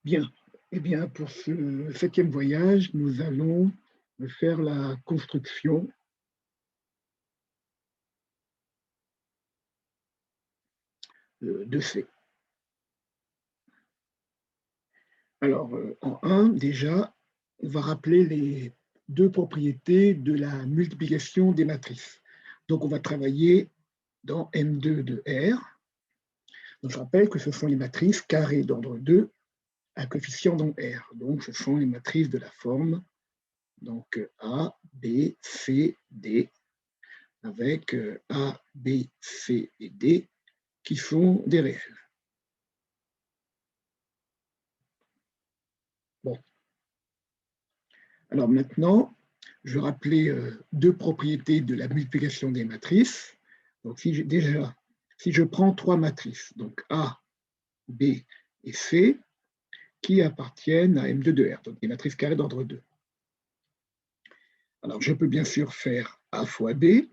Bien. Eh bien, pour ce septième voyage, nous allons faire la construction de C. Alors, en 1, déjà, on va rappeler les deux propriétés de la multiplication des matrices. Donc, on va travailler dans M2 de R. Donc, je rappelle que ce sont les matrices carrées d'ordre 2 à coefficient dans R. Donc, ce sont les matrices de la forme donc, A, B, C, D, avec A, B, C et D qui sont des réels. Bon. Alors maintenant, je vais rappeler deux propriétés de la multiplication des matrices. Donc déjà, si je prends trois matrices, donc A, B et C, qui appartiennent à M2 de R, donc des matrices carrées d'ordre 2. Alors je peux bien sûr faire A fois B,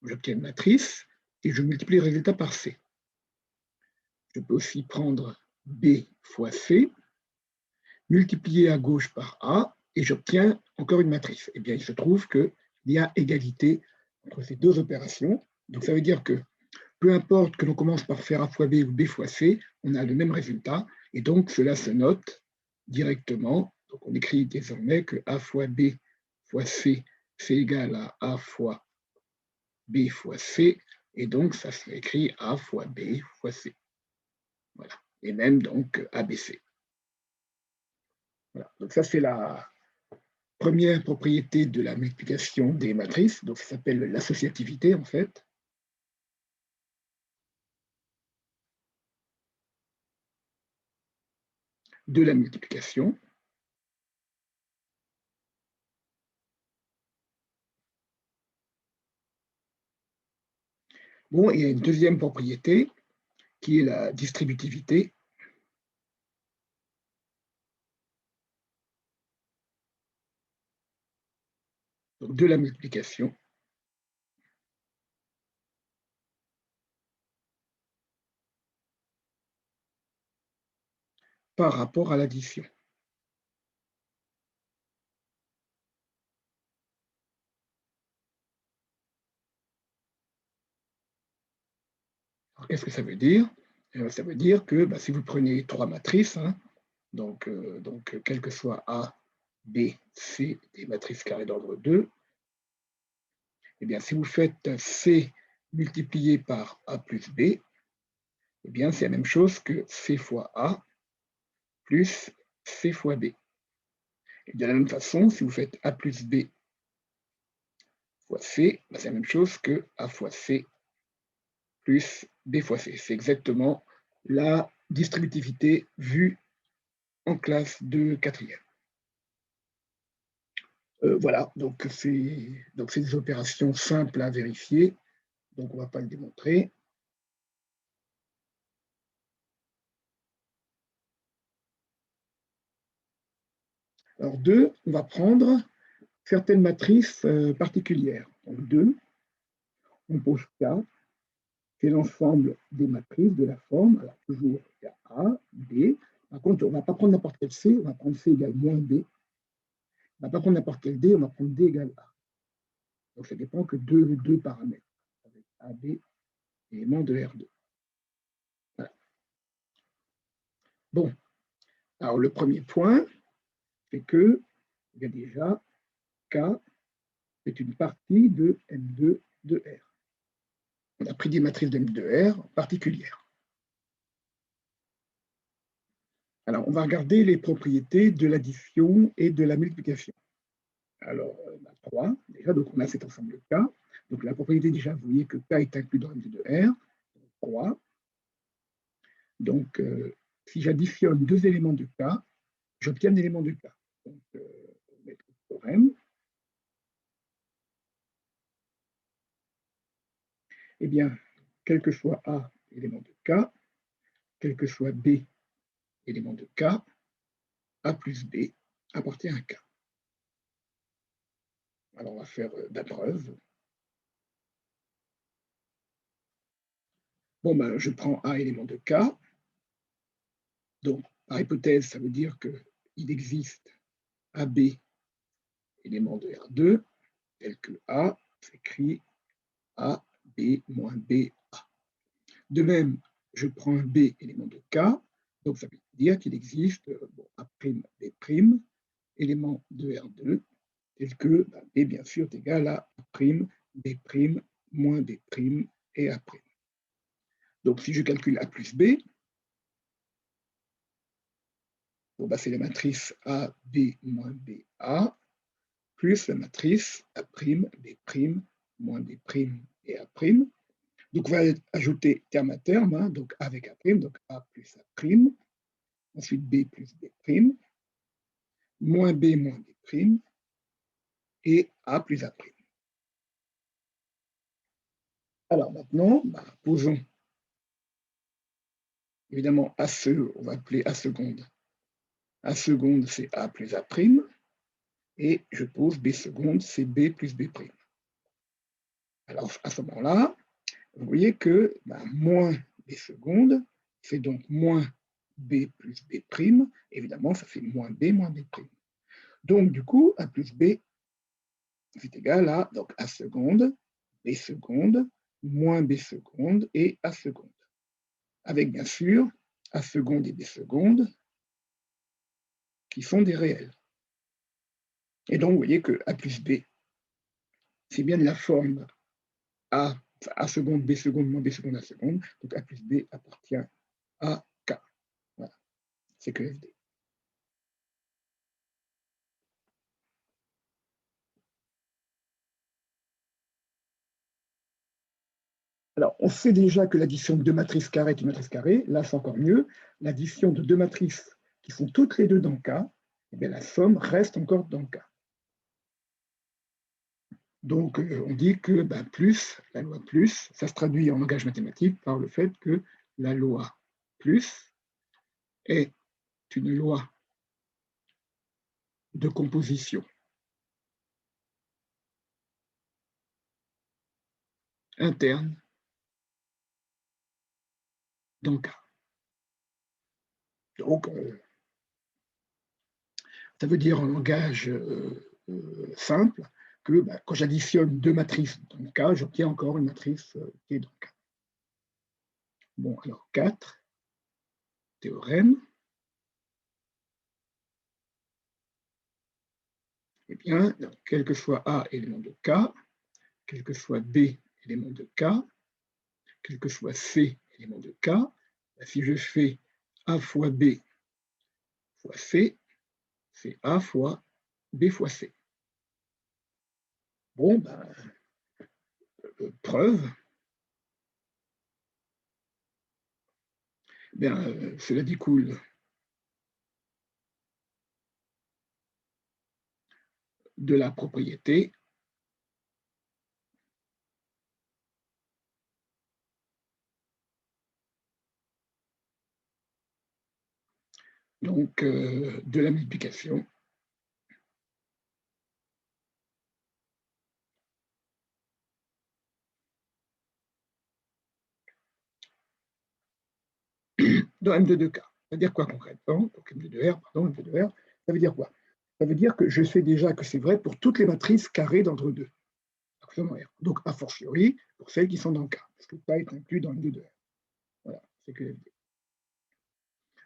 j'obtiens une matrice, et je multiplie le résultat par C. Je peux aussi prendre B fois C, multiplier à gauche par A, et j'obtiens encore une matrice. Eh bien, il se trouve qu'il y a égalité entre ces deux opérations. Donc, ça veut dire que peu importe que l'on commence par faire A fois B ou B fois C, on a le même résultat. Et donc, cela se note directement. Donc, on écrit désormais que A fois B fois C, c'est égal à A fois B fois C. Et donc, ça s'écrit A fois B fois C. Voilà. Et même donc ABC. Voilà. Donc, ça, c'est la première propriété de la multiplication des matrices, donc ça s'appelle l'associativité en fait. De la multiplication. Bon, il y a une deuxième propriété qui est la distributivité. Donc de la multiplication. Par rapport à l'addition. Alors qu'est-ce que ça veut dire? Ça veut dire que si vous prenez trois matrices, hein, donc quel que soit A, B, C, des matrices carrées d'ordre 2, eh bien, si vous faites C multiplié par A plus B, eh bien, c'est la même chose que C fois A plus C fois B. Et de la même façon, si vous faites A plus B fois C, c'est la même chose que A fois C plus B fois C. C'est exactement la distributivité vue en classe de quatrième. Voilà, donc c'est des opérations simples à vérifier, donc on ne va pas le démontrer. Alors 2, on va prendre certaines matrices particulières. Donc 2, on pose K, c'est l'ensemble des matrices de la forme. Alors toujours, il y a A, B. Par contre, on ne va pas prendre n'importe quel C, on va prendre C égale moins B. On ne va pas prendre n'importe quel D, on va prendre D égale A. Donc ça dépend que de deux paramètres, avec A, B, élément de R2. Voilà. Bon, alors le premier point, c'est que il y a déjà K est une partie de M2 de R. On a pris des matrices de M2 de R particulières. Alors, on va regarder les propriétés de l'addition et de la multiplication. Alors, 3, déjà, donc on a cet ensemble de K. Donc, la propriété, déjà, vous voyez que K est inclus dans M2 de R. 3. Donc, si j'additionne deux éléments de K, j'obtiens un élément de K. Donc, on va mettre le théorème. Eh bien, quel que soit A, élément de K, quel que soit B, élément de K, A plus B appartient à K. Alors, on va faire la preuve. Bon, je prends A élément de K. Donc, Par hypothèse, ça veut dire qu'il existe AB, élément de R2, tel que A s'écrit A, B, moins B, A. De même, je prends un B, élément de K, donc ça veut dire qu'il existe A', B', élément de R2, tel que B, bien sûr, est égal à A', B', moins B', et A'. Donc, si je calcule A plus B, bon, c'est la matrice A, B, moins B, A, plus la matrice A', B', moins B', et A'. Donc, on va ajouter terme à terme, hein, donc A avec A', donc A plus A', ensuite B plus B', moins B, moins B', et A plus A'. Alors maintenant, posons évidemment on va appeler A seconde. A seconde, c'est A plus A', et je pose B seconde, c'est B plus B'. Alors à ce moment-là, vous voyez que moins B seconde, c'est donc moins B plus B', évidemment, ça fait moins B moins B'. Donc du coup, A plus B, c'est égal à donc A seconde, B seconde, moins B seconde et A seconde. Avec bien sûr A seconde et B seconde qui sont des réels. Et donc vous voyez que A plus B, c'est bien de la forme A seconde, B seconde, moins B seconde, A seconde. Donc A plus B appartient à K. Voilà, c'est que FD. Alors, on sait déjà que l'addition de deux matrices carrées est une matrice carrée. Là, c'est encore mieux. L'addition de deux matrices qui sont toutes les deux dans K, eh bien, la somme reste encore dans K. Donc, on dit que plus, la loi plus, ça se traduit en langage mathématique par le fait que la loi plus est une loi de composition interne dans K. Donc, ça veut dire en langage simple que quand j'additionne deux matrices dans K, j'obtiens encore une matrice qui est dans K. Bon, alors 4, théorème. Eh bien, quel que soit A, élément de K, quel que soit B, élément de K, quel que soit C, élément de K, si je fais A fois B fois C, c'est A fois B fois C. Bon, preuve, bien, cela découle de la propriété donc de la multiplication dans M2 de K. Ça veut dire quoi concrètement? Donc M2 de R, pardon, M2 de R, ça veut dire quoi? Ça veut dire que je sais déjà que c'est vrai pour toutes les matrices carrées d'entre deux. Donc, a fortiori, pour celles qui sont dans K, parce que K est inclus dans M2 de R. Voilà, c'est que FD.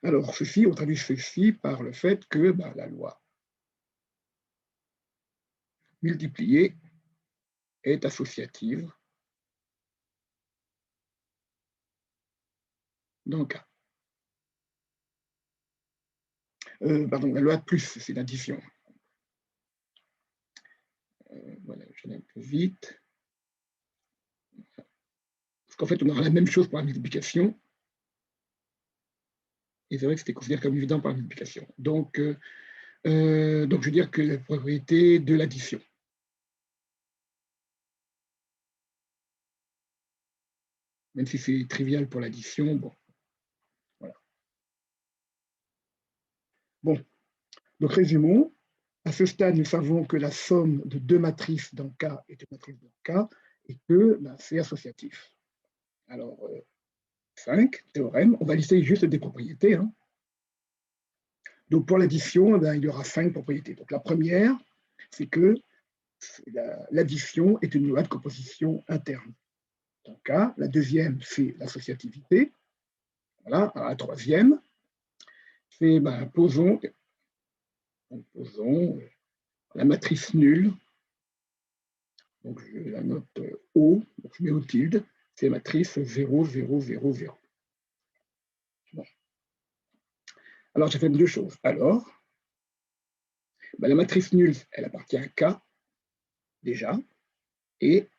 Alors, ceci, on traduit ceci par le fait que la loi multipliée est associative dans K. Pardon, la loi plus, c'est l'addition. Voilà, je vais un peu vite. Parce qu'en fait, on aura la même chose pour la multiplication. Et c'est vrai que c'était considéré comme évident par la multiplication. Donc, je veux dire que la propriété de l'addition. Même si c'est trivial pour l'addition, bon. Voilà. Bon, donc résumons. À ce stade, nous savons que la somme de deux matrices dans K est une matrice dans K et que c'est associatif. Alors, 5, théorème, on va lister juste des propriétés. Hein. Donc pour l'addition, il y aura 5 propriétés. Donc la première, c'est que l'addition est une loi de composition interne. Donc, la deuxième, c'est l'associativité. Voilà. Alors, la troisième, c'est posons la matrice nulle. Donc je la note O, donc je mets au tilde, c'est la matrice 0, 0, 0, 0. Bon. Alors j'ai fait deux choses. Alors, la matrice nulle, elle appartient à K déjà, et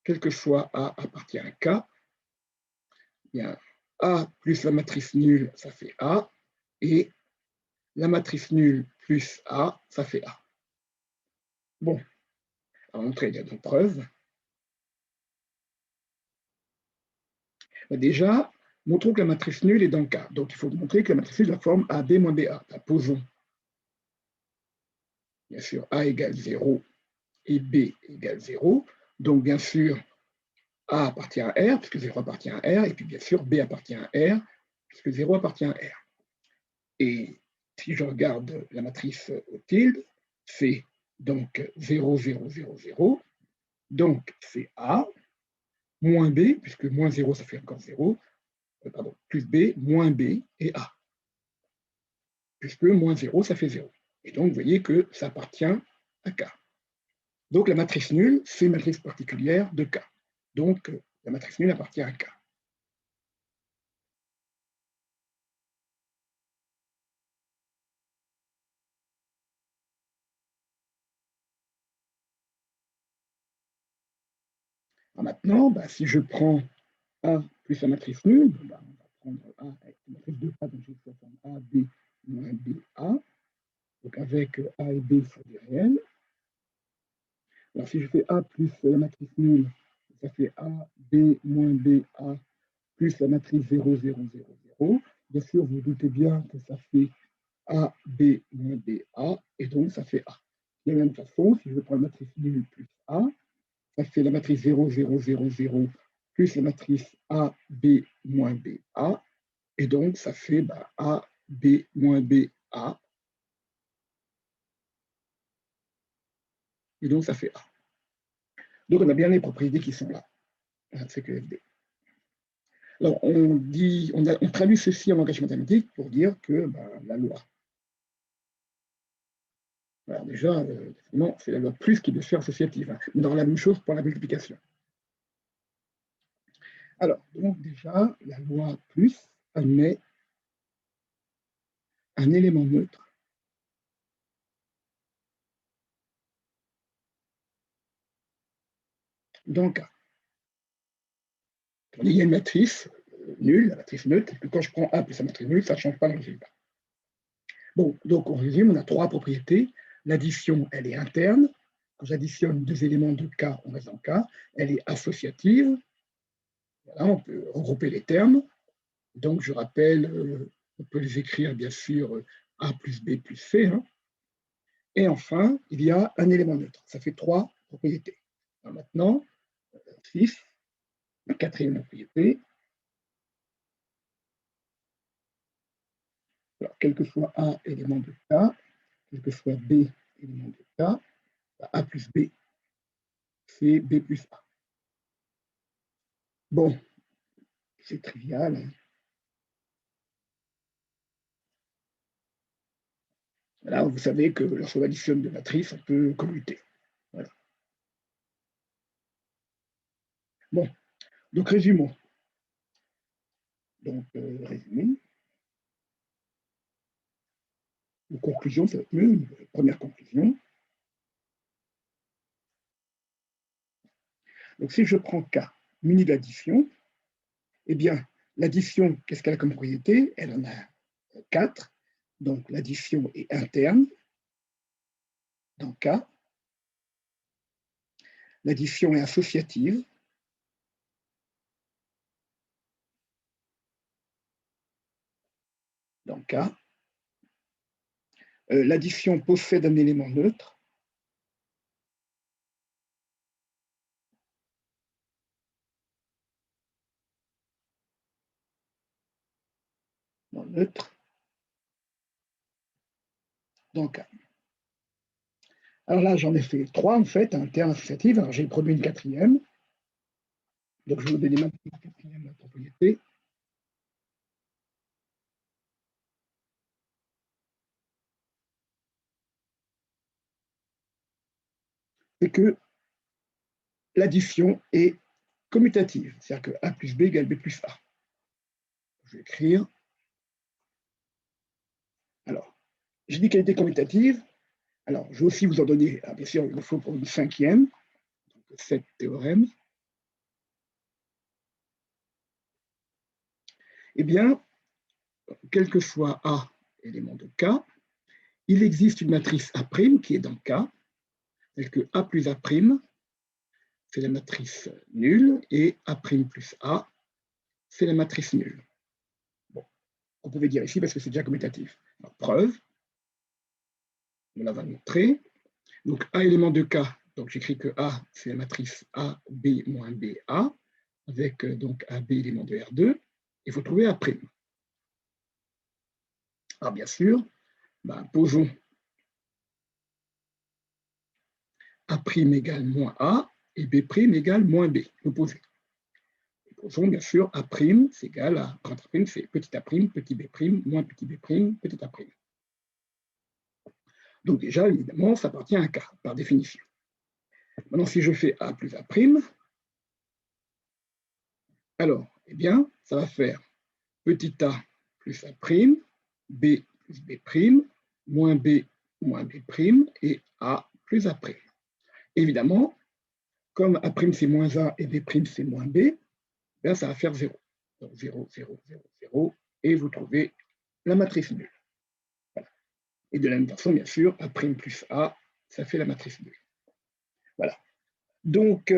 quel que soit A appartient à K, bien, A plus la matrice nulle, ça fait A, et la matrice nulle plus A, ça fait A. Bon, à montrer, il y a deux preuves. Déjà, montrons que la matrice nulle est dans K. Donc, il faut montrer que la matrice nulle est de la forme AB moins BA. Posons, bien sûr, A égale 0 et B égale 0. Donc, bien sûr, A appartient à R, puisque 0 appartient à R, et puis, bien sûr, B appartient à R, puisque 0 appartient à R. Et si je regarde la matrice au tilde, c'est donc 0, 0, 0, 0. Donc, c'est A moins B, puisque moins 0, ça fait encore 0, pardon, plus B, moins B et A. Puisque moins 0, ça fait 0. Et donc, vous voyez que ça appartient à K. Donc, la matrice nulle, c'est une matrice particulière de K. Donc, la matrice nulle appartient à K. Alors maintenant, si je prends A plus la matrice nulle, on va prendre A avec la matrice de A, donc j'ai la forme A, B moins B, A. Donc, avec A et B sur des réels. Alors, si je fais A plus la matrice nulle, ça fait A, B moins B, A plus la matrice 0, 0, 0, 0. Bien sûr, vous doutez bien que ça fait A, B moins B, A, et donc ça fait A. De la même façon, si je prends la matrice nulle plus A, ça fait la matrice 0, 0, 0, 0, plus la matrice A, B moins B, A, et donc ça fait A, B moins B, A, et donc ça fait A. Donc on a bien les propriétés qui sont là, c'est que FD. Alors on traduit ceci en langage mathématique pour dire que la loi. Alors déjà, c'est la loi plus qui doit se faire associative. Hein. On aura la même chose pour la multiplication. Alors, donc déjà, la loi plus admet un élément neutre dans K. Il y a une matrice nulle, la matrice neutre, et que quand je prends A plus la matrice nulle, ça ne change pas le résultat. Bon, donc on résume, on a trois propriétés. L'addition, elle est interne. Quand j'additionne deux éléments de K, on reste dans K. Elle est associative. Voilà, on peut regrouper les termes. Donc, je rappelle, on peut les écrire, bien sûr, A plus B plus C. Hein. Et enfin, il y a un élément neutre. Ça fait trois propriétés. Alors maintenant, 6, la quatrième propriété. Alors, quel que soit A élément de K, quel que soit B élément de K, A plus B, c'est B plus A. Bon, c'est trivial. Hein. Là, vous savez que lorsqu'on additionne deux matrices, on peut commuter. Voilà. Bon, donc résumons. Donc, résumé. Une conclusion, ça va être mieux. Une première conclusion. Donc, si je prends K muni d'addition, eh bien, l'addition, qu'est-ce qu'elle a comme propriété? Elle en a 4. Donc, l'addition est interne dans K. L'addition est associative. Dans K. L'addition possède un élément neutre. Non neutre. dans K. Alors là, j'en ai fait 3 en fait, un terme associatif. Alors j'ai produit une quatrième. Donc je vais vous donner maintenant la quatrième propriété. C'est que l'addition est commutative, c'est-à-dire que A plus B égale B plus A. Je vais écrire. Alors, j'ai dit qu'elle était commutative. Alors, je vais aussi vous en donner, bien sûr, il me faut pour une cinquième, donc cet théorème. Eh bien, quel que soit A, élément de K, il existe une matrice A' qui est dans K, telle que A plus A', c'est la matrice nulle, et A' plus A, c'est la matrice nulle. Bon, on pouvait dire ici parce que c'est déjà commutatif. Alors, preuve, on la va montrer. Donc, A élément de K, donc j'écris que A, c'est la matrice A, B moins B, A, avec donc AB élément de R2, il faut trouver A'. Alors, bien sûr, posons A' égale moins A et B' égale moins B, l'opposé. Posons bien sûr A', c'est égal à, A', c'est petit a', petit b', moins petit b', petit a'. Donc déjà, évidemment, ça appartient à un K, par définition. Maintenant, si je fais A plus A', alors, eh bien, ça va faire petit a plus A', B plus B', moins B et A plus A'. Évidemment, comme A' c'est moins A et B' c'est moins B, là, ça va faire 0. Donc 0, 0, 0, 0, et vous trouvez la matrice nulle. Voilà. Et de la même façon, bien sûr, A' plus A, ça fait la matrice nulle. Voilà. Donc,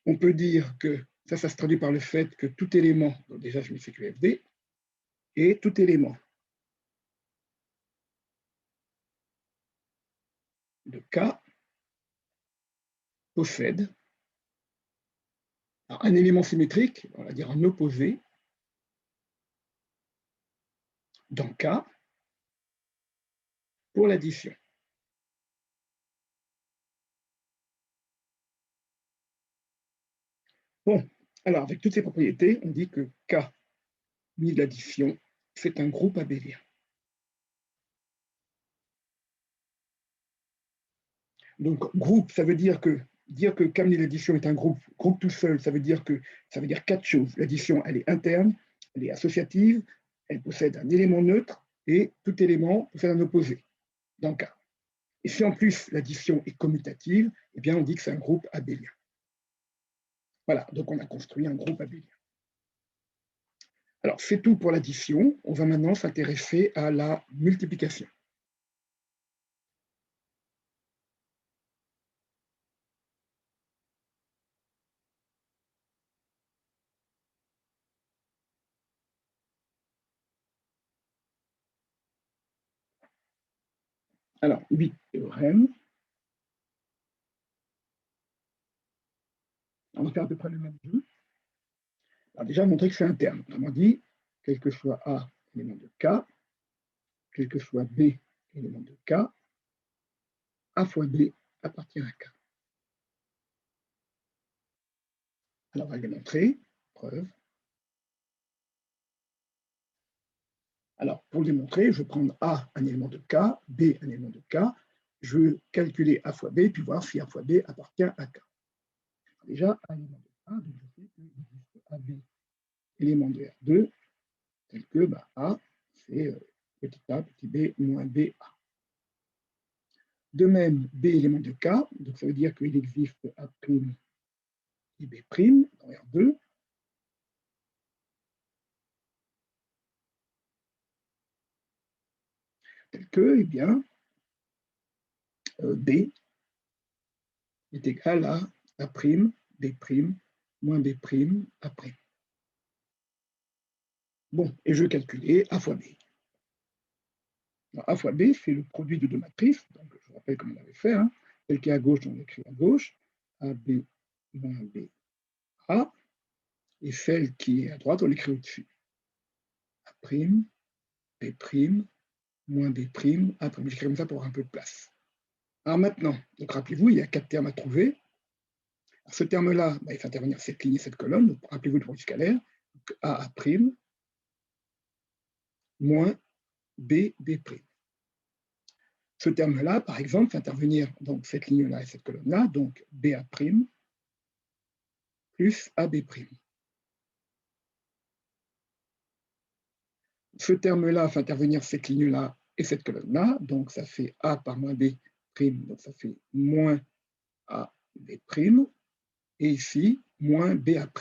on peut dire que ça se traduit par le fait que tout élément, donc déjà je mets CQFD, et tout élément de K possède un élément symétrique, on va dire un opposé, dans K pour l'addition. Bon, alors avec toutes ces propriétés, on dit que K mis l'addition, c'est un groupe abélien. Donc, groupe, ça veut dire que K mis l'addition est un groupe tout seul, ça veut dire 4 choses. L'addition, elle est interne, elle est associative, elle possède un élément neutre et tout élément possède un opposé, dans K. Et si en plus l'addition est commutative, eh bien on dit que c'est un groupe abélien. Voilà, donc on a construit un groupe abélien. Alors, c'est tout pour l'addition. On va maintenant s'intéresser à la multiplication. Alors, 8 théorèmes. On va faire à peu près le même jeu. Alors déjà, montrer que c'est interne. Autrement dit, quel que soit A, élément de K, quel que soit B, élément de K, A fois B appartient à K. Alors, on va le démontrer. Preuve. Alors, pour le démontrer, je vais prendre A, un élément de K, B, un élément de K. Je vais calculer A fois B, puis voir si A fois B appartient à K. Déjà, A élément de K, donc je sais qu'il existe AB élément de R2, tel que A, c'est petit a, petit b, moins b, a. De même, b élément de K, donc ça veut dire qu'il existe A' et B' dans R2. Tel que, eh bien, B est égal à A', B', moins B', A'. Bon, et je vais calculer A fois B. Alors, A fois B, c'est le produit de deux matrices, donc je vous rappelle comment on avait fait. Hein. Celle qui est à gauche, on l'écrit à gauche, AB moins B, A, et celle qui est à droite, on l'écrit au-dessus. A', B', moins B', A'. J'écris comme ça pour avoir un peu de place. Alors maintenant, donc rappelez-vous, il y a 4 termes à trouver. Alors, ce terme-là, il fait intervenir cette ligne et cette colonne. Donc, rappelez-vous le produit scalaire. Donc, A', moins B'. Ce terme-là, par exemple, fait intervenir donc, cette ligne-là et cette colonne-là, donc BA' plus AB'. Ce terme-là fait intervenir cette ligne-là et cette colonne-là, donc ça fait A par moins B', donc ça fait moins AB', et ici, moins BA'.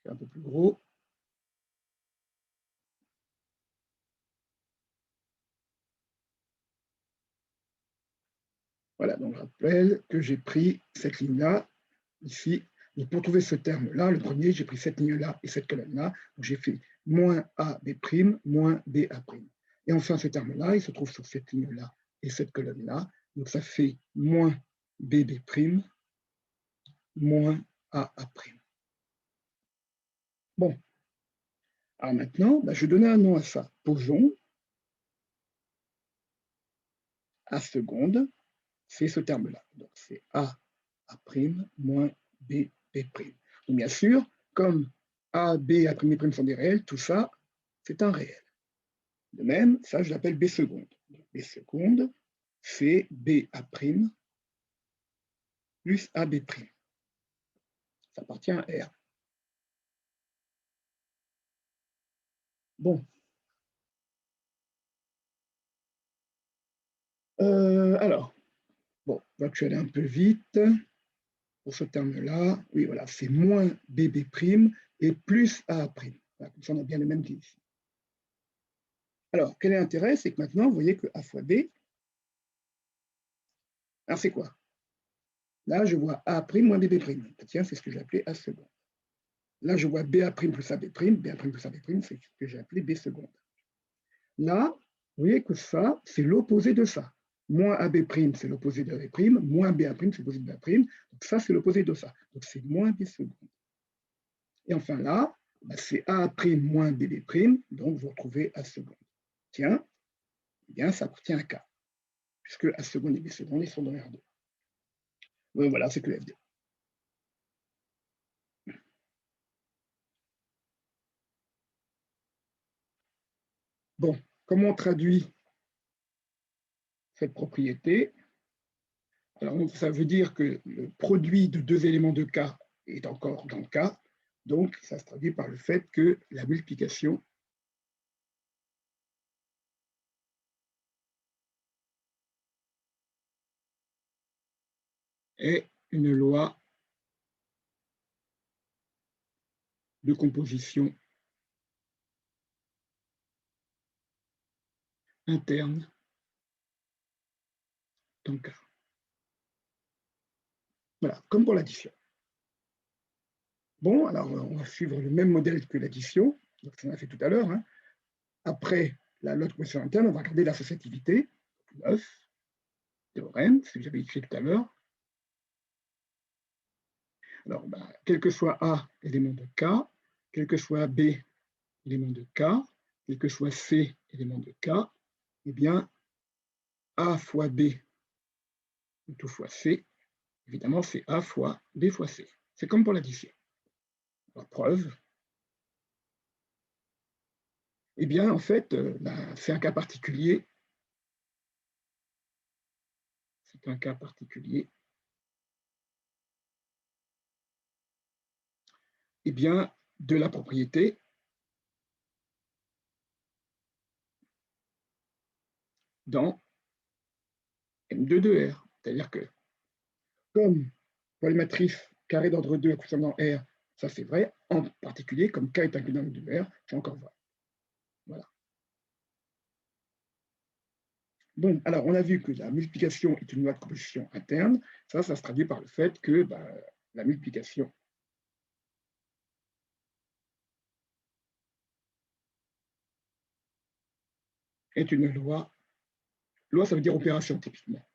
C'est un peu plus gros. Voilà, donc je rappelle que j'ai pris cette ligne-là, ici. Donc pour trouver ce terme-là, le premier, j'ai pris cette ligne-là et cette colonne-là. Donc j'ai fait moins AB', moins BA'. Et enfin, ce terme-là, il se trouve sur cette ligne-là et cette colonne-là. Donc ça fait moins BB', moins AA'. Bon, alors maintenant, je vais donner un nom à ça. Posons A seconde, c'est ce terme-là. Donc c'est AA' moins BB'. Donc bien sûr, comme A, B, A', B' sont des réels, tout ça, c'est un réel. De même, ça, je l'appelle B seconde. Donc, B seconde, c'est BA' plus AB'. Ça appartient à R. Bon. Alors, bon, là, je vais aller un peu vite. Pour ce terme-là, oui, voilà, c'est moins BB' et plus A'. Voilà, comme ça, on a bien le même qu'ici. Alors, quel est l'intérêt? C'est que maintenant, vous voyez que A fois B, alors c'est quoi? Là, je vois A' moins BB'. Tiens, c'est ce que j'ai appelé A seconde. Là, je vois BA' plus AB', BA' plus AB', c'est ce que j'ai appelé B seconde. Là, vous voyez que ça, c'est l'opposé de ça. Moins AB', c'est l'opposé de AB', moins BA', c'est l'opposé de BA'. Donc ça, c'est l'opposé de ça. Donc c'est moins B seconde. Et enfin là, c'est A' moins BB', donc vous retrouvez A seconde. Tiens, eh bien, ça appartient à K, puisque A seconde et B seconde, ils sont dans R2. Donc voilà, c'est que FD. Bon, comment on traduit cette propriété? Alors, ça veut dire que le produit de deux éléments de K est encore dans K, donc ça se traduit par le fait que la multiplication est une loi de composition interne dans K. Voilà, comme pour l'addition. Bon, alors on va suivre le même modèle que l'addition, donc ça on a fait tout à l'heure. Hein. Après la loi de composition interne, on va regarder l'associativité, 9, théorème, ce que j'avais écrit tout à l'heure. Alors, quel que soit A, élément de K, quel que soit B, élément de K, quel que soit C, élément de K, eh bien, A fois B, tout fois C, évidemment, c'est A fois B fois C. C'est comme pour l'addition. La preuve, eh bien, en fait, c'est un cas particulier. C'est un cas particulier. Eh bien, de la propriété dans M2 de R. C'est-à-dire que, comme pour les matrices carrées d'ordre 2 concernant R, ça c'est vrai, en particulier, comme K est inclus dans M2 de R, c'est encore vrai. Voilà. Bon, alors on a vu que la multiplication est une loi de composition interne. Ça se traduit par le fait que la multiplication est une loi. Loi, ça veut dire opération typiquement.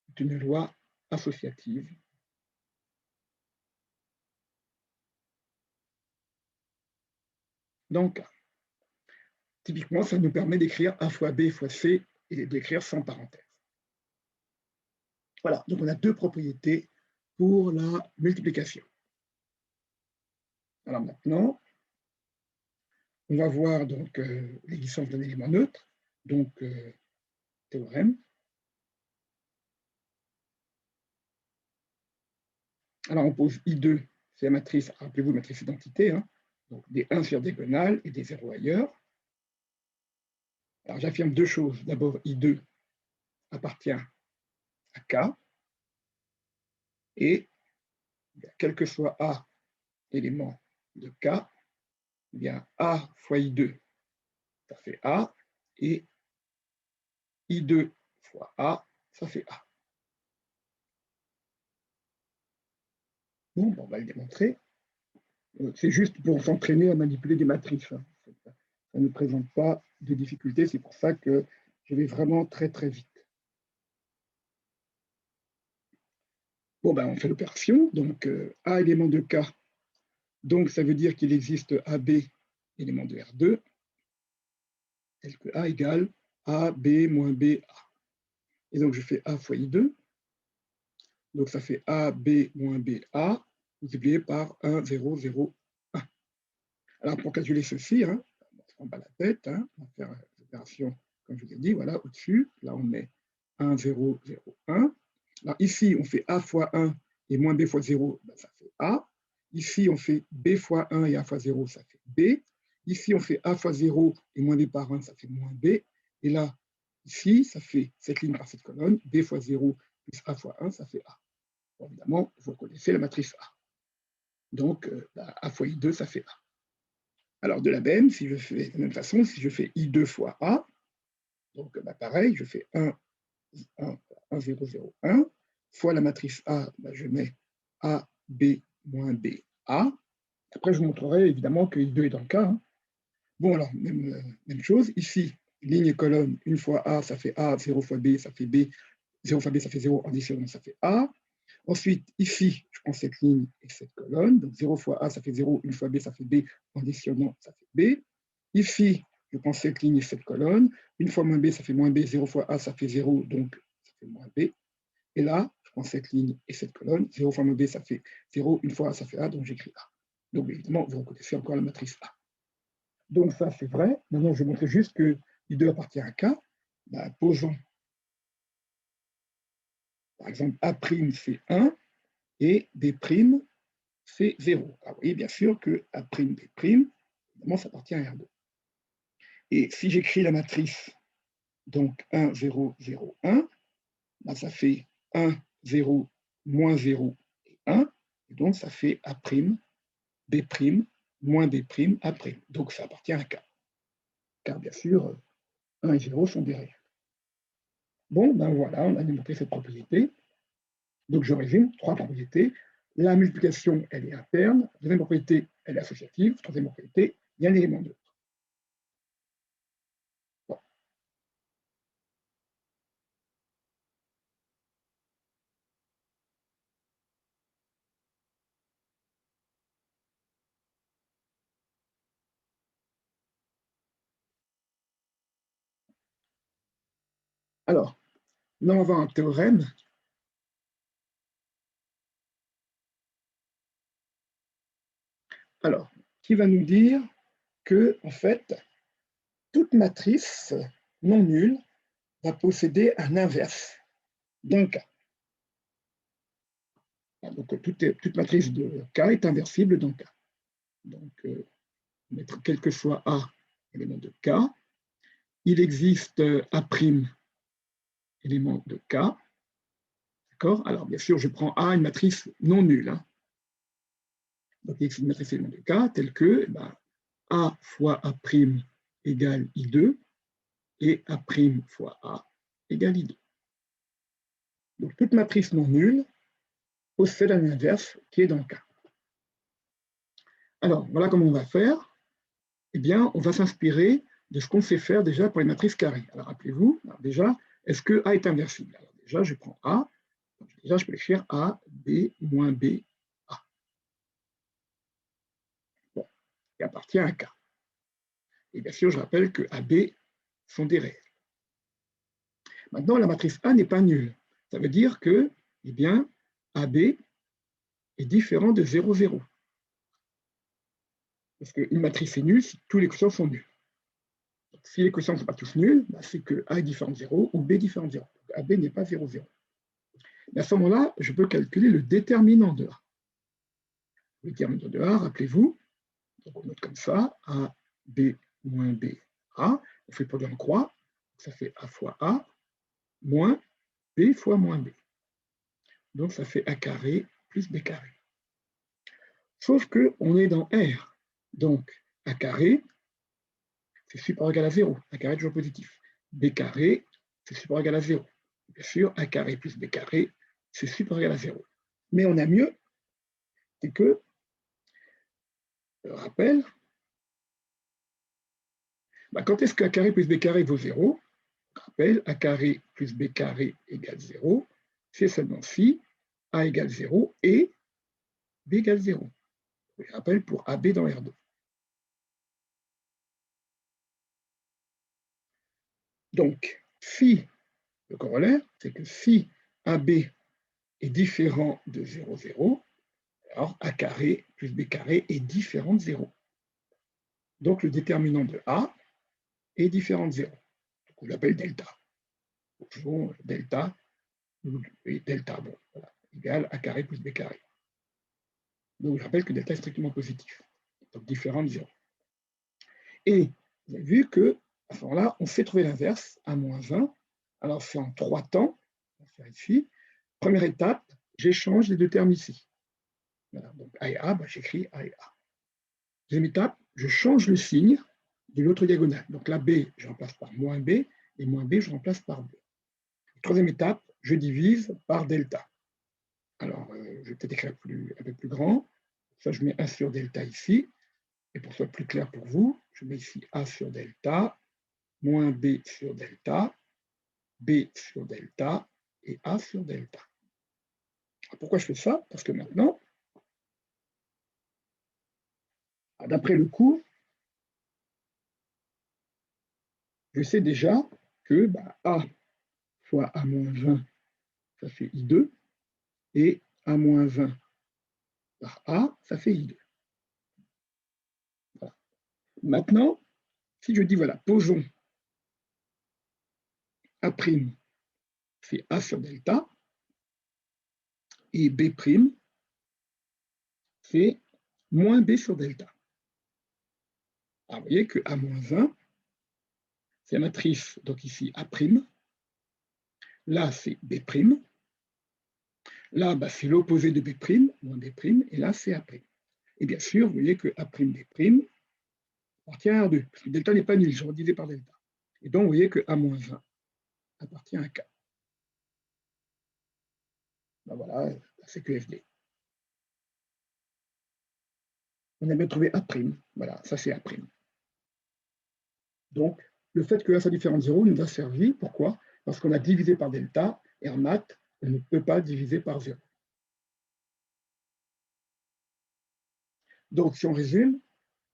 C'est une loi associative. Donc, typiquement, ça nous permet d'écrire A fois B fois C et d'écrire sans parenthèse. Voilà, donc on a deux propriétés pour la multiplication. Alors maintenant, on va voir donc l'existence d'un élément neutre, donc théorème. Alors on pose I2, c'est la matrice, rappelez-vous, matrice identité, hein, donc des 1 sur diagonale et des 0 ailleurs. Alors j'affirme deux choses. D'abord, I2 appartient à K, et quel que soit A élément de K, eh bien A fois I2, ça fait A, et I2 fois A, ça fait A. Bon, on va le démontrer. C'est juste pour s'entraîner à manipuler des matrices. Hein. Ça ne présente pas de difficultés, c'est pour ça que je vais vraiment très très vite. Bon, ben, on fait l'opération. Donc, A élément de K, donc ça veut dire qu'il existe AB élément de R2, tel que A égale AB moins BA. Et donc, je fais A fois I2. Donc, ça fait AB moins BA multiplié par 1, 0, 0, 1. Alors, pour calculer ceci, hein, on ne se prend pas la tête, hein, on va faire l'opération, comme je vous ai dit, voilà, au-dessus. Là, on met 1, 0, 0, 1. Alors, ici, on fait A fois 1 et moins B fois 0, ben, ça fait A. Ici, on fait B fois 1 et A fois 0, ça fait B. Ici, on fait A fois 0 et moins B par 1, ça fait moins B. Et là, ici, ça fait cette ligne par cette colonne, B fois 0 plus A fois 1, ça fait A. Bon, évidemment, vous connaissez la matrice A. Donc, A fois I2, ça fait A. Alors, de la même, si je fais de la même façon, si je fais I2 fois A, donc pareil, je fais 1, 1, 1, 0, 0, 1, fois la matrice A, je mets A, B, moins B, A. Après, je vous montrerai évidemment que I2 est dans le cas. Hein. Bon, alors, même chose. Ici, ligne et colonne, une fois A, ça fait A, 0 fois B, ça fait B, 0 fois B, ça fait 0, additionnant, ça fait A. Ensuite, ici, je prends cette ligne et cette colonne. Donc, 0 fois A, ça fait 0, une fois B, ça fait B, additionnant, ça fait B. Ici, je prends cette ligne et cette colonne. Une fois moins B, ça fait moins B, 0 fois A, ça fait 0, donc ça fait moins B. Et là, je prends cette ligne et cette colonne. 0 fois moins B, ça fait 0, une fois A, ça fait A, donc j'écris A. Donc, évidemment, vous reconnaissez encore la matrice A. Donc, ça, c'est vrai. Maintenant, je vais montrer juste que I2 appartient à K. Ben, posons, par exemple, A', c'est 1, et B', c'est 0. Alors, vous voyez bien sûr que A', B', évidemment, ça appartient à R2. Et si j'écris la matrice, donc 1, 0, 0, 1, ben, ça fait 1, 0, moins 0 et 1. Et donc, ça fait A', B', moins B', A'. Donc, ça appartient à K. Car, bien sûr, 1 et 0 sont des réels. Bon, ben voilà, on a démontré cette propriété. Donc, je résume, trois propriétés. La multiplication, elle est interne. La deuxième propriété, elle est associative. La troisième propriété, il y a un élément neutre. Bon. Alors, là, on va avoir un théorème. Alors, qui va nous dire que, en fait, toute matrice non nulle va posséder un inverse d'un K. Donc, toute matrice de K est inversible dans K. Donc, mettre quel que soit A élément de K, il existe A', élément de K. D'accord? Alors, bien sûr, je prends A, une matrice non nulle. Hein. Donc, il existe une matrice élément de K telle que A fois A' égale I2 et A' fois A égale I2. Donc, toute matrice non nulle possède un inverse qui est dans K. Alors, voilà comment on va faire. Eh bien, on va s'inspirer de ce qu'on sait faire déjà pour les matrices carrées. Alors, rappelez-vous, déjà, est-ce que A est inversible? Alors, déjà, je prends A. Donc, déjà, je peux l'écrire A, B, moins B, A. Bon, il appartient à K. Et bien sûr, je rappelle que AB sont des réels. Maintenant, la matrice A n'est pas nulle. Ça veut dire que, eh bien, AB est différent de 0, 0. Parce qu'une matrice est nulle si tous les quotients sont nuls. Donc, si les quotients ne sont pas tous nuls, bah, c'est que A est différent de 0 ou B est différent de 0. Donc, AB n'est pas 0, 0. Mais à ce moment-là, je peux calculer le déterminant de A. Le déterminant de A, rappelez-vous, on note comme ça, A, B moins B, A. On fait le produit en croix, ça fait A fois A moins B fois moins B. Donc, ça fait A carré plus B carré. Sauf qu'on est dans R. Donc, A carré, c'est supérieur ou égal à 0. A carré est toujours positif. B carré, c'est supérieur ou égal à 0. Bien sûr, A carré plus B carré, c'est supérieur ou égal à 0. Mais on a mieux, c'est que, je rappelle, quand est-ce que A carré plus B carré vaut 0? Je rappelle, A carré plus B carré égale 0. C'est seulement si A égale 0 et B égale 0. Je rappelle pour AB dans R2. Donc, si, le corollaire, c'est que si AB est différent de 0, 0, alors A carré plus B carré est différent de 0. Donc, le déterminant de A est différent de 0. Donc, on l'appelle delta. Donc, delta, et delta, bon, voilà, égale A carré plus B carré. Donc, je rappelle que delta est strictement positif, donc différent de 0. Et vous avez vu que à ce moment-là, on sait trouver l'inverse, A moins 20. Alors, c'est en 3 temps. On va faire ici. Première étape, j'échange les deux termes ici. Voilà, donc A et A, j'écris A et A. Deuxième étape, je change le signe de l'autre diagonale. Donc là, B, je remplace par moins B, et moins B, je remplace par B. Troisième étape, je divise par delta. Alors, je vais peut-être écrire un peu plus grand. Ça, je mets 1 sur delta ici. Et pour que ce soit plus clair pour vous, je mets ici A sur delta, moins B sur delta, B sur delta et A sur delta. Pourquoi je fais ça? Parce que maintenant, d'après le cours, je sais déjà que A fois A moins 20, ça fait I2, et A moins 20 par A, ça fait I2. Voilà. Maintenant, si je dis, voilà, posons A', c'est A sur delta, et B', c'est moins B sur delta. Alors, vous voyez que A moins 20, c'est la matrice, donc ici A', là c'est B', là c'est l'opposé de B', moins B', et là c'est A'. Et bien sûr, vous voyez que A', B' appartient à R2, parce que delta n'est pas nul, je redisais par delta. Et donc, vous voyez que A moins 20 appartient à K. Voilà, c'est QFD. On a bien trouvé A', voilà, ça c'est A'. Donc, le fait que A soit différent de 0 nous a servi. Pourquoi? Parce qu'on a divisé par delta, et en maths, on ne peut pas diviser par 0. Donc, si on résume,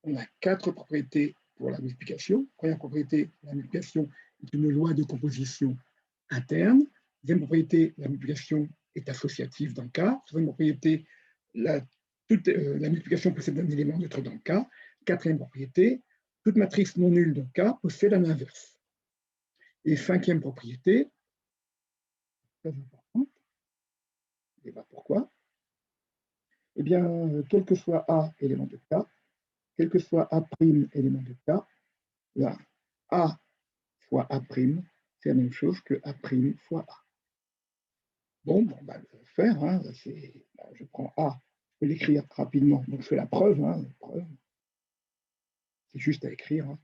on a 4 propriétés pour la multiplication. Première propriété, la multiplication est une loi de composition interne. Deuxième propriété, la multiplication est associative dans K. Troisième propriété, la multiplication possède un élément neutre dans K. Quatrième propriété, toute matrice non nulle dans K possède un inverse. Et cinquième propriété, très importante, et pourquoi? Eh bien, quel que soit A élément de K, quel que soit A' élément de K, là, A fois A', c'est la même chose que A' fois A. Bon, je vais le faire. Je prends A, je peux l'écrire rapidement. Donc, je fais la preuve. C'est juste à écrire.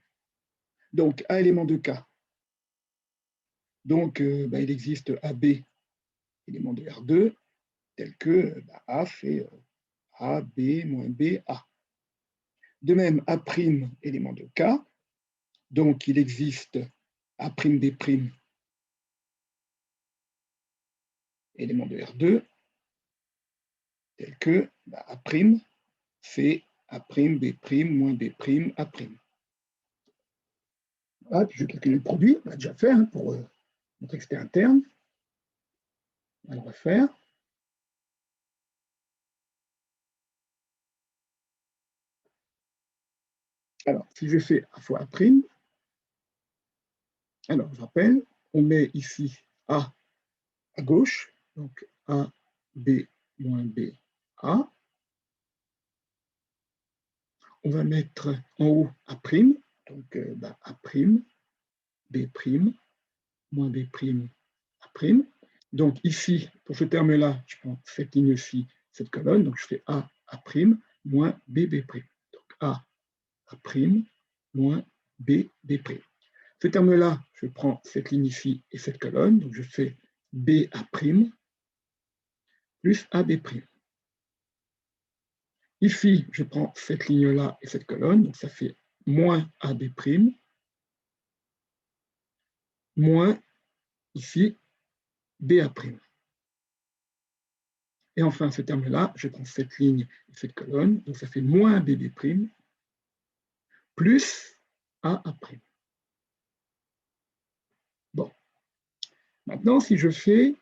Donc, A élément de K. Donc, il existe AB élément de R2, tel que A fait A, B, moins B, A. De même, A' élément de K. Donc, il existe A', B', élément de R2, tel que A' fait A', B', moins B', A'. Voilà, puis je vais calculer le produit, on l'a déjà fait hein, pour montrer que c'était interne. On va le refaire. Alors, si je fais A fois A', alors je rappelle, on met ici A à gauche, donc A, B, moins B, A. On va mettre en haut A', donc A', B', moins B', A'. Donc ici, pour ce terme-là, je prends cette ligne-ci, cette colonne, donc je fais A', moins B'. Donc A', moins B'. Ce terme-là, je prends cette ligne ici et cette colonne, donc je fais BA' plus AB'. Ici, je prends cette ligne-là et cette colonne, donc ça fait moins AB', moins ici BA'. Et enfin, ce terme-là, je prends cette ligne et cette colonne, donc ça fait moins BB', plus AA'. Bon, maintenant, si je fais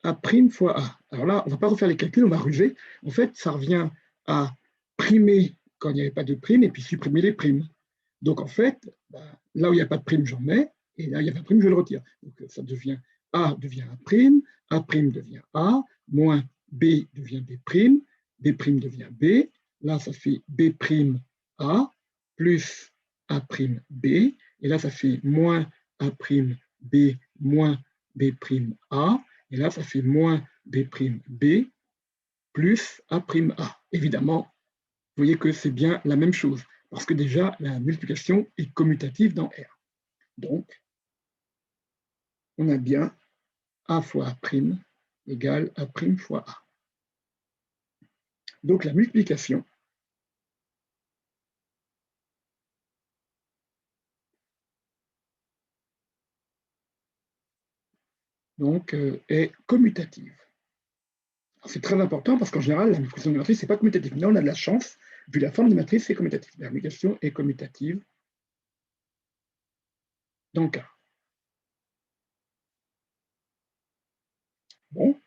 A' fois A, alors là, on ne va pas refaire les calculs, on va ruser. En fait, ça revient à primer quand il n'y avait pas de prime et puis supprimer les primes. Donc, en fait, là où il n'y a pas de prime, j'en mets, et là où il y a pas de prime, je le retire. Donc, ça devient A devient A' devient A, moins B devient B', B' devient B. Là, ça fait B' A plus A' B, et là, ça fait moins A' B moins B' A, et là, ça fait moins B' B plus A'. Évidemment, vous voyez que c'est bien la même chose, parce que déjà, la multiplication est commutative dans R. Donc, on a bien A fois A' égale A' fois A. Donc, la multiplication donc, est commutative. C'est très important parce qu'en général, la multiplication de matrice, ce n'est pas commutatif. Là, on a de la chance, vu la forme des matrices, c'est commutatif. La multiplication est commutative dans le cas. Bon.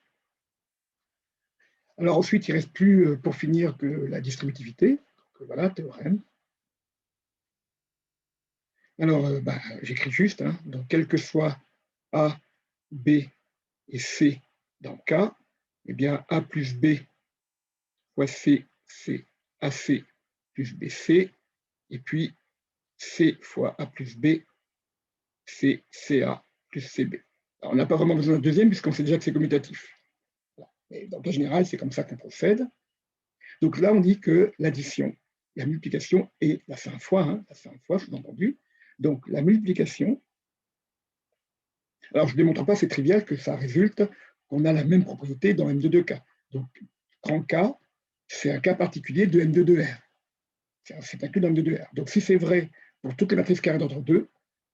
Alors ensuite, il ne reste plus pour finir que la distributivité. Donc, voilà, théorème. Alors, j'écris juste, hein, donc quel que soit A, B et C dans K, eh bien A plus B fois C, c'est AC plus BC, et puis C fois A plus B, c'est CA plus CB. Alors, on n'a pas vraiment besoin d'un deuxième puisqu'on sait déjà que c'est commutatif. Et dans le cas général, c'est comme ça qu'on procède. Donc là, on dit que l'addition, la multiplication, et là c'est un fois, hein, sous-entendu. Donc la multiplication, alors je ne démontre pas, c'est trivial, que ça résulte qu'on a la même propriété dans M de 2K. Donc, prends K, c'est un cas particulier de M de 2R. C'est inclus dans M de 2R. Donc, si c'est vrai pour toutes les matrices carrées d'ordre 2,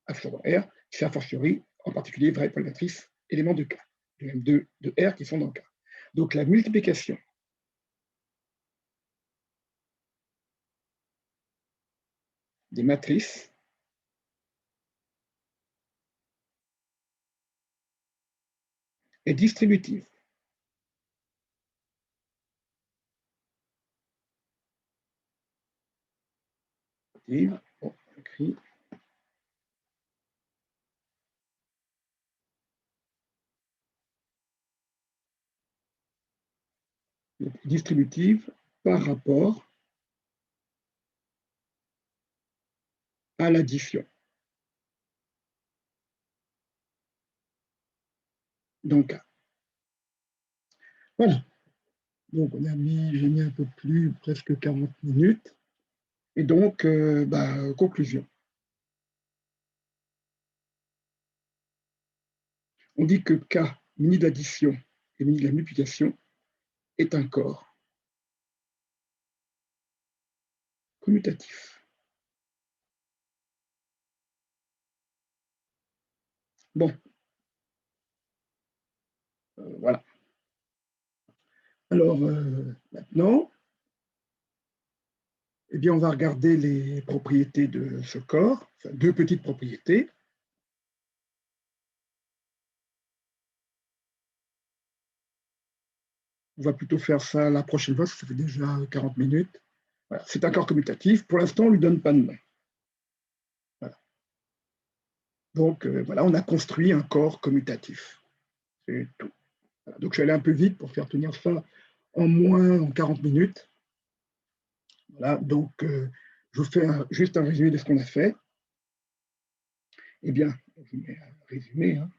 à savoir R, c'est a fortiori, en particulier vrai pour les matrices éléments de K, de M2 de R qui sont dans K. Donc, la multiplication des matrices est distributive. Bon, j'écris. Distributive par rapport à l'addition. Donc, voilà. Donc, j'ai mis un peu plus, presque 40 minutes. Et donc, conclusion. On dit que K, muni de l'addition et muni de la multiplication, est un corps commutatif. Bon, voilà. Alors, maintenant, eh Eh bien, on va regarder les propriétés de ce corps, enfin, deux petites propriétés. On va plutôt faire ça la prochaine fois, ça fait déjà 40 minutes. Voilà. C'est un corps commutatif. Pour l'instant, on ne lui donne pas de nom. Voilà. Donc, voilà, on a construit un corps commutatif. C'est tout. Voilà. Donc, je suis allé un peu vite pour faire tenir ça en 40 minutes. Voilà. Donc, je vous fais juste un résumé de ce qu'on a fait. Eh bien, je mets un résumé, hein,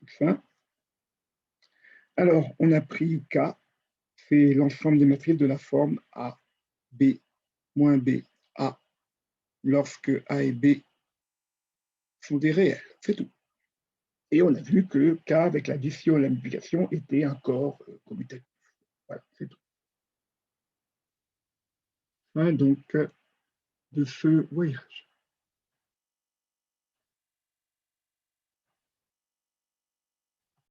c'est ça. Alors, on a pris K, c'est l'ensemble des matrices de la forme A, B, moins B, A, lorsque A et B sont des réels, c'est tout. Et on a vu que K, avec l'addition et la multiplication, était un corps commutatif. Voilà, c'est tout. Fin donc de ce voyage.